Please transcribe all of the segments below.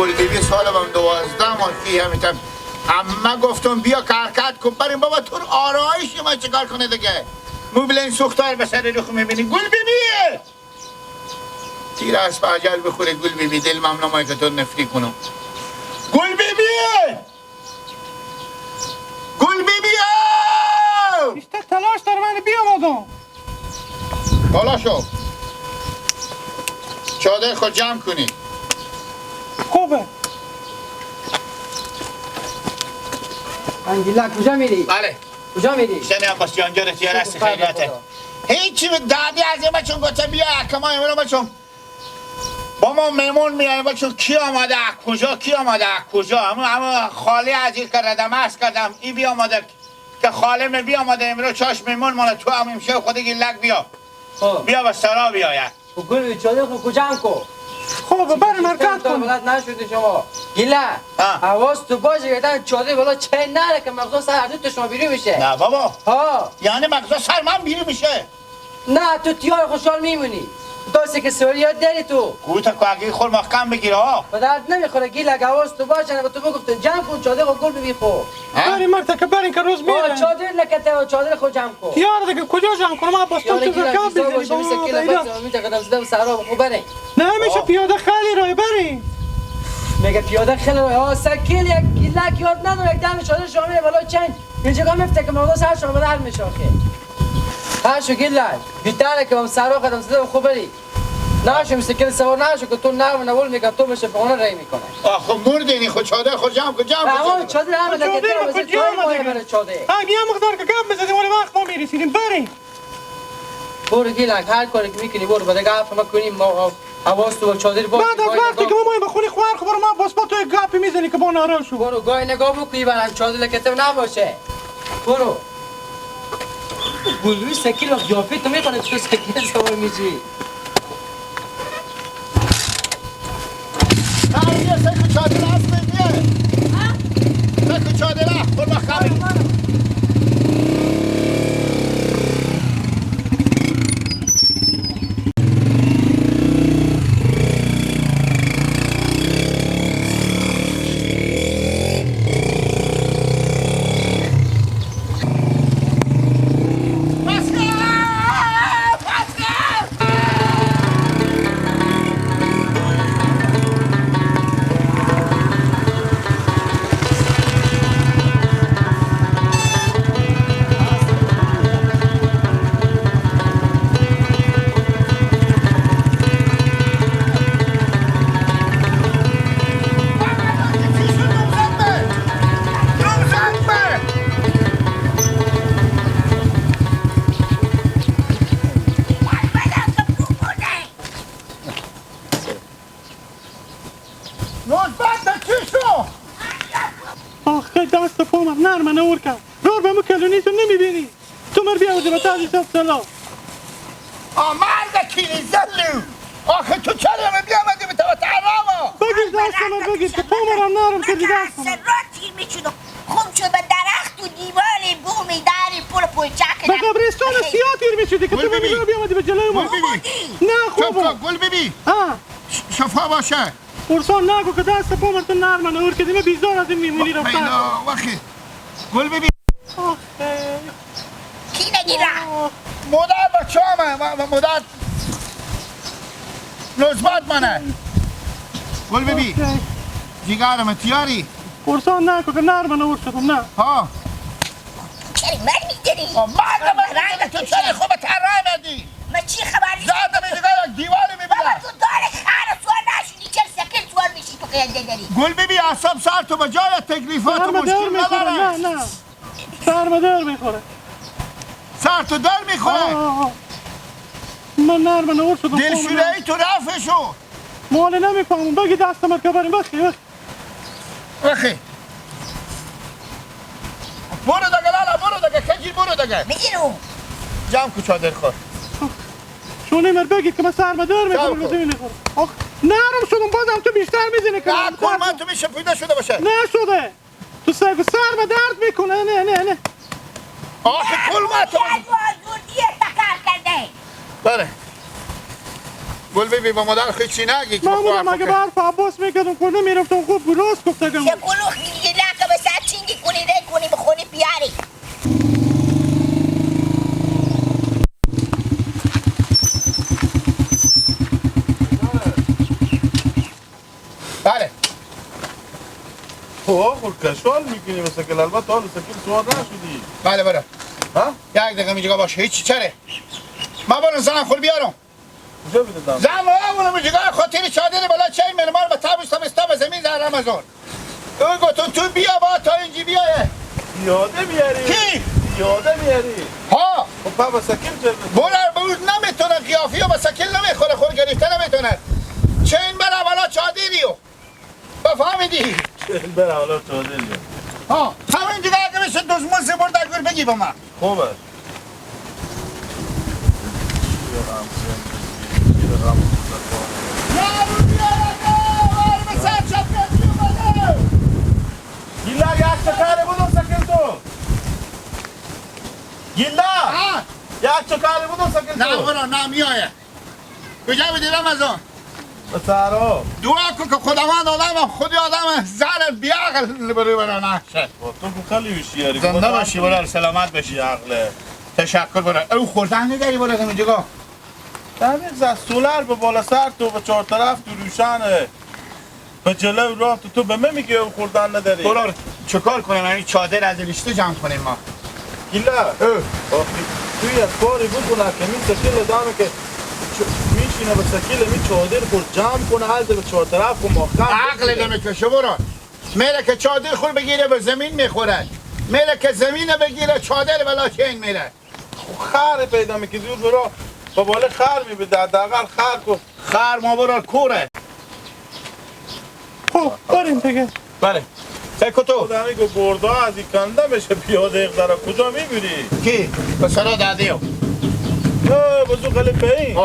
گل بیبی سالم 12 ماه که همیتم اما گفتم بیا حرکت کن بریم بابا تو آرایشی ما چیکار کنه دیگه موبیل این سوختار به سر روخ میبینی گل بیبیه تیر از عجل بخوره گل بیبی دل ممنامایی که تو نفری کنم گل بیبیه گل بیبیه بیشتر تلاش داره من بیامادم بالا شو چادر خود جمع کنی خوبه انگیلا کجا میری؟ بله کجا میری؟ شنی عباس جان جان اختیار هستی خیلیته هیچی دادی از این بچون گفته بیا کما امرو بچون با ما میمون میایم بچون کی آمده کجا کی آمده کجا اما خالی عزیز که ردم است کردم ای بیا آمده که خاله می بیا آمده امرو چاش میمون مال تو هم امشه خودی گلک بیا بیا به سرا بیاید گل بیچاره خود کجا کو؟ خوبه بریم حرکت کن بلد نشده شما گیلا حواس تو باشه گفتن چاده بالا چه نره که مغزا سر هر دو شما بیرون میشه نه بابا ها یعنی مغزا سر من بیرون میشه نه تو تیار خوشحال میمونی داسته که سوری یاد داری تو گویتا که اگه خور محکم بگیره ها به درد نمیخوره گیلا حواس تو باشه نه تو بگفتن جمع کن چاده خود گل ببی خو بریم مرتکه بریم که روز میره چادر لکته و چادر خود جمع کن تیار دیگه کجا جمع کنم عباس تو چه زکات بزنی نمیشه پیاده خیلی راه بریم میگه پیاده خیلی راه سکیل یک گیلک یاد نداره یک دم چادر شما میره بالا چند یه جگاه میفته که مغزا سر شما بدر میشه آخه هشو گیلک بیتره که هم سرا قدم زده و خوب بری نشو مسکل سوار نشو که تو نرم نول میگه تو بشه بخونه رای میکنه آخه مردینی خود چادر خود جمع کن اما چادر همه لکه تو بزن تو مایه بره چادر یه مقدار که گپ بزنیم ولی وقت ما میرسیدیم بریم برو گیلک هر کاری که میکنی برو بعد گپ ما کنیم ما حواس تو چادر باشه بعد از وقتی که ما مایه بخونی خوار خبر ما باس با تو یک گپی میزنی که با نارال شو برو گاهی نگاه بکنی برن چادر لکته نباشه برو گلوی سکیل وقت جافی تو میکنه تو سکیل سوار میشی یه سکو چادر هست بگیه سکو چادر هست برو بخوابی نرمه نور کن رور به مکلونی تو نمیبینی تو مر بیا وزی بتازی سب سلام مرد کینی زلو آخه تو چرا من بیامدی به تو تحراما بگیر دست من بگیر که پامرم نرم کردی دست من من را تیر میچونم خوب شد به درخت و دیوار بومی داری پر پوچک به قبرستان سیاه تیر میشدی که تو بگیر بیامدی به جلوی ما نه خوبه گل ببی شفا باشه پرسان نگو که دست پامر تو نرمه نور کردی من بیزار از این میمونی رفتن پیدا وقتی گل ببی کی نگیره مادر بچه همه مادر نزبت منه گل ببی جیگرمه تیاری پرسان نگو که نرمه نور شدم نه ها چرا من میداری مرد من تو چرا خوبه ترای بدی من چی خبری زادم این دیگه یک دیوالی بابا میبینه تو دار خیر سوار نشونی چرا سکل سوار میشی تو قیده داری گل ببی اصاب سر تو به جای تکلیفات مشکل نداره نه سرمه در میخوره سر تو در میخوره من نرمه نور شدم دلشوره ای تو رفع شو ماله نمیفهمم بگی دستم که بریم بخی برو دگه لالا برو دگه کجی برو دگه میگیرو جمع کو چادر خور شونه مر بگی که من سرمه در میخورم بزنی نخورم نرم شدم بازم تو بیشتر میزنی که نه کن من تو میشه پیدا شده باشه نشده تو سرگو سرمه درد میکنه نه آخه کل ما تو زور دیه تکار کرده بله گل ببین با مادر خیلی چی نگی که معمولا مگه برف عباس میکردم کنه میرفتم خوب راست گفتگم چه کلوخ دیگه لکه به سر چینگی کنی ری کنی بخونی بیاری بله خود کشوال میکنی مثل که البته حال سکیل سوار نشدی بله بله ها؟ یک دقیقه میجگاه باشه هیچی چره ما برو زنم خور بیارم کجا بیدم؟ زن اونو میجگاه خاطر چادر بالا چه مرمار به تابستم استاب زمین در رمضان او گفتم تو بیا با تا اینجی بیایه یاده میاری؟ کی؟ یاده میاری؟ ها خب پا سکیل چه بولر بود نمیتونه قیافی و با سکیل نمیخوره خور گرفته نمیتونه چه این بره بالا چادریو بفهمیدی؟ چه بره حالا چادر ها همین دیگه اگه بشه دوزمون زبور در گور بگی با من خوبه گیلا یک چکاره بودم سکیل تو گیلا یک چکاره بودم سکیل نه تو برو نه میایه کجا بودی رمضان به سهرا دعا کن که خداوند آدم خودی آدم زن بیعقل بروی برا نشه تو که خیلی هوشیاری زنده باشی برا سلامت باشی عقله تشکر برا او خوردن نداری برا دمیجگاه دمیق زد سولر به بالا سر تو به چهار طرف تو روشنه به جلو راه تو به من میگی او خوردن نداری برا چکار کنیم این چادر از رشته جمع کنیم ما گیلا توی از کاری بکنه که می سکیل دامه که میشینه به سکیل می چادر خود جمع کنه حل به چهار طرف و مخم عقل نمیکشه برا میره که چادر خور بگیره به زمین میخوره میره که زمین بگیره چادر بلا چین میره خر پیدا میکنی دور برا با بالا خر میبید دقیقا خر کن خر ما برا کوره خب بریم دیگه بله فکر تو خودمی که گردا از این کنده میشه پیاده اقداره کجا میبینی؟ کی؟ به سرا دادیو بزو خلیفه این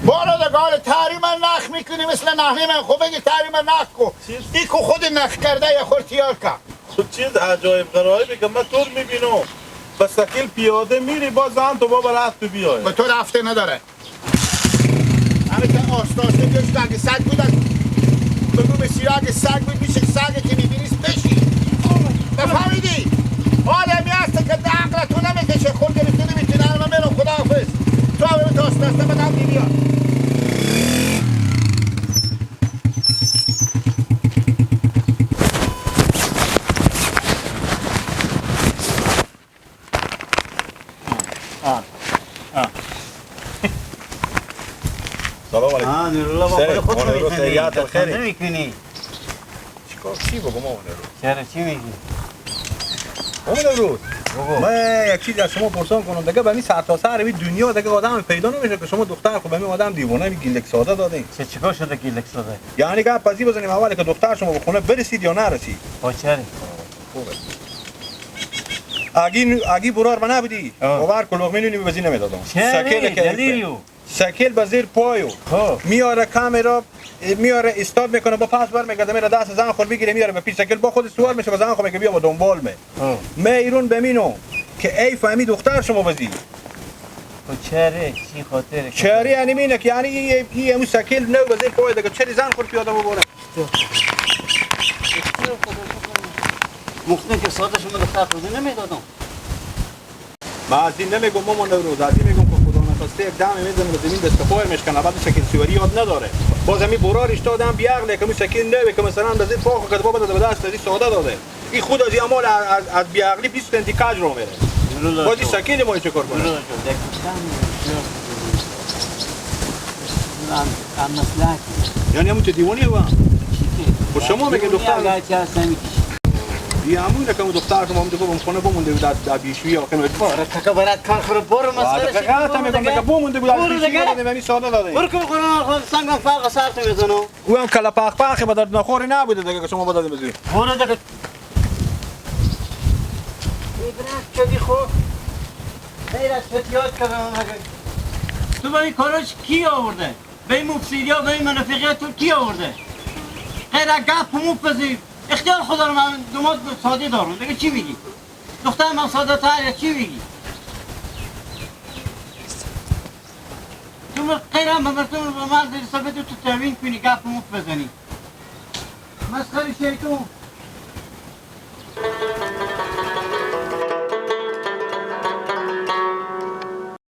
بارو دگال تحریم نخ میکنی مثل نحلی من خوب بگی تحریم نخ کو ای که خود نخ کرده یا خور تیار که تو چیز عجایب غرایبی که من طور میبینم به سکیل پیاده میری باز هم تو بابا رفت تو بیای به تو رفته نداره همه که آستاسته گشت اگه سگ بودن بگو به سیرا اگه سگ بود میشه سگه که میبینیست بشی بفهمیدی؟ آدمی هسته که عقل تو نمیکشه خود گرفته نمیتونه من میرم خداحافظ تو همه به آستاسته بدم بیار سلام علیکم نیرولا با خود خود مانورو میکنی سیاد الخیری. نمیکنی چیکار چی بگم مانورو چرا چی میگی؟ مانورو من یک چیز از شما پرسان کنم دیگه به سر تا سر دنیا دیگه آدم پیدا نمیشه که شما دختر خب به آدم دیوانه گیلک ساده دادین چیکار شده گیلک ساده؟ یعنی گپ پذی بزنیم اول که دختر شما به خونه برسید یا نرسید با چرا؟ خوبه اگی برار ما نبودی باور کن لقمه نونی به بزی نمیدادم دلیریو سکل به زیر پایو میاره کامera میاره استاد میکنه با پاس بر میگه میره دست زن خور بگیره میاره به پیش سکل با خود سوار میشه با زن خور میگه بیا با دنبال می ایرون بمینو که ای فهمی دختر شما بزی با چرا چی خاطره؟ چری یعنی مینه که یعنی این همون سکل نو به زیر پای دیگه چری زن خور پیاده ببره مختن که ساده شما دختر خود نمیدادم ما از این نمیگم مامان نوروز از این میگم که خدا نخواسته یک دم میزنه به زمین دست پای میشکنه بعد شکل سواری یاد نداره باز همین برارش دادم بیعقله که شکل نوی که مثلا به زیر پاک کرده بابا داده به دست از ساده داده این خود از این اعمال از بیعقلی 20 سنتی کاج رو میره باز این شکل ما چه کار کنه یعنی همون تو دیوانی هوا و شما میگه دختر بیا همونه که دختر که ما میگه بابا خونه بمونده بود در بیشویی آخه نوید باره که برات کار خور برو مسئله چی دقیقا میگم که بمونده بود در بیشویی آخه نوید ساده داده برو که قرآن سنگم فرق سرت میزنم او هم کلا پاخ پاخی به درد نخوری نبوده دیگه که شما بدادیم بزیر برو دیگه ایدرک چدی خوب غیرت فتیات کردم تو به این کاراش کی آورده؟ به این مفسیدیا به این منافقیت تو کی آورده؟ غیر گپ همون پذیر اختیار خدا رو من دومات ساده دارم دیگه چی میگی؟ دختر من ساده تر چی بگی؟ تو غیرم ببرتون رو من در ثابت تو تمرین کنی گپ مفت بزنی مسخره شیطون